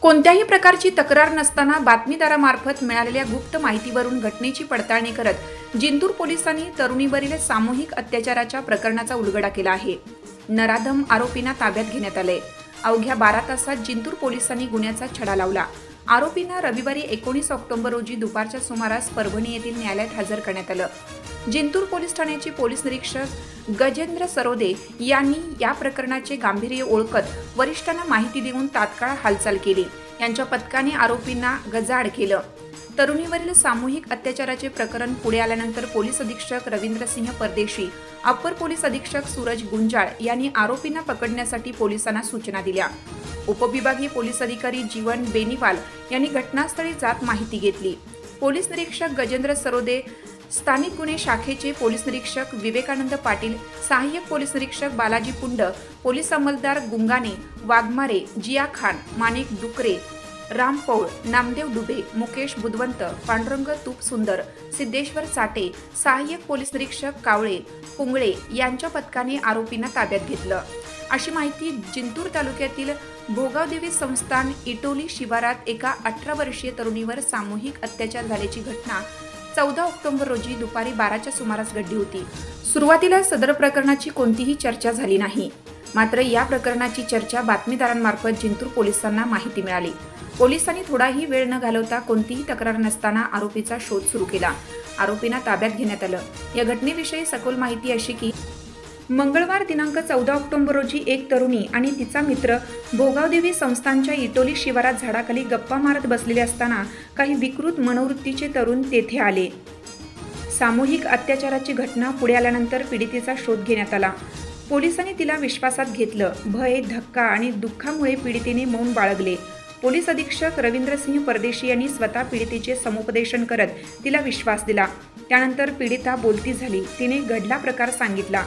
कोणत्याही प्रकारची तक्रार नसताना बातमीदारामार्फत मिळालेल्या गुप्त माहितीवरून घटनेची पडताळणी करत जिंतूर पोलिसांनी तरुणीवरील सामूहिक अत्याचाराच्या प्रकरणाचा उलगडा केला आहे। नराधम आरोपींना ताब्यात घेण्यात आले। अवघ्या 12 तासात जिंतूर पोलिसांनी गुन्ह्याचा छडा लावला। आरोपींना रविवारी 19 ऑक्टोबर रोजी दुपारच्या सुमारास परभणी येथील न्यायालयात हजर करण्यात आलं। जिंतूर पोलीस ठाण्याचे पोलीस निरीक्षक गजेंद्र सरोदे यांनी या प्रकरणाचे गांभीर्य ओळखत वरिष्ठांना माहिती देऊन तात्काळ हालचाल केली। यांच्या पथकाने आरोपींना गजाआड केलं। तरुणीवरील सामूहिक अत्याचाराचे प्रकरण पुढे आल्यानंतर पोलीस अधीक्षक रवींद्रसिंह परदेशी, अप्पर पोलीस अधीक्षक सूरज गुंजाळ यांनी आरोपींना पकडण्यासाठी पोलिसांना सूचना दिल्या। उपविभागीय पोलीस अधिकारी जीवन बेनीवाल यांनी घटनास्थळी जात माहिती घेतली। पोलीस निरीक्षक गजेंद्र सरोदे, स्थानिक गुन्हे शाखेचे पोलीस निरीक्षक विवेकानंद पाटील, सहाय्यक पोलीस निरीक्षक बालाजी पुंड, पोलीस अंमलदार गुंगाने, वाघमारे, जिया खान, माणिक डुकरे, राम पौळ, नामदेव डुबे, मुकेश बुधवंत, पांडुरंग तूप सुंदर, सिद्धेश्वर साटे, सहाय्यक पोलीस निरीक्षक कावळे, पुंगळे यांच्या पथकाने आरोपींना ताब्यात घेतलं, अशी माहिती जिंतूर तालुक्यातील भोगावदेवी संस्थान इटोली शिवारात एका 18 वर्षीय तरुणीवर सामूहिक अत्याचार झाल्याची घटना 14 ऑक्टोबर रोजी दुपारी 12च्या सुमारास घडली होती। सुरुवातीला सदर प्रकरणाची कोणतीही चर्चा झाली नाही, मात्र या प्रकरणाची चर्चा बातमीदारांमार्फत जिंतूर पोलिसांना माहिती मिळाली। पोलिसांनी थोडाही वेळ न घालवता कोणतीही तक्रार नसताना आरोपीचा शोध सुरू केला। आरोपींना ताब्यात घेण्यात आलं। या घटनेविषयी सखोल माहिती अशी की मंगळवार दिनांक 14 ऑक्टोबर रोजी एक तरुणी आणि तिचा मित्र भोगावदेवी संस्थानच्या इटोली शिवारात झाडाखाली गप्पा मारत बसलेले असताना काही विकृत मनोवृत्तीचे तरुण तेथे आले। सामूहिक अत्याचाराची घटना पुढे आल्यानंतर पीडितेचा शोध घेण्यात आला। पोलिसांनी तिला विश्वासात घेतलं। भय, धक्का आणि दुःखामुळे पीडितेने मौन बाळगले। पोलीस अधीक्षक रवींद्रसिंह परदेशी यांनी स्वतः पीडितेचे समुपदेशन करत तिला विश्वास दिला। त्यानंतर पीडिता बोलती झाली। तिने घडला प्रकार सांगितला।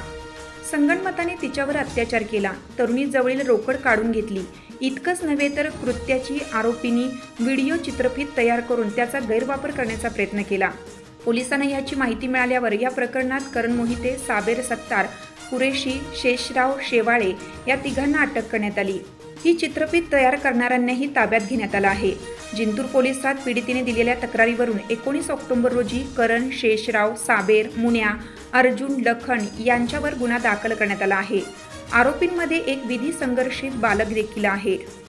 संगनमताने तिच्यावर अत्याचार केला। तरुणी जवळील रोकड काढून घेतली। इतकंच नव्हे तर कृत्याची आरोपींनी व्हिडिओ चित्रफित तयार करून त्याचा गैरवापर करण्याचा प्रयत्न केला। पोलिसांना याची माहिती मिळाल्यावर या प्रकरणात करण मोहिते, साबेर सत्तार, कुरेशी, शेषराव शेवाळे या तिघांना अटक करण्यात आली। ही चित्रफित तयार करणाऱ्यांनाही ताब्यात घेण्यात आलं आहे। जिंतूर पोलिसात पीडितेने दिलेल्या तक्रारीवरून 19 ऑक्टोबर रोजी करण, शेषराव, साबेर, मुन्या, अर्जुन, लखन यांच्यावर गुन्हा दाखल करण्यात आला आहे। आरोपींमध्ये एक विधी संघर्षित बालक देखील आहे।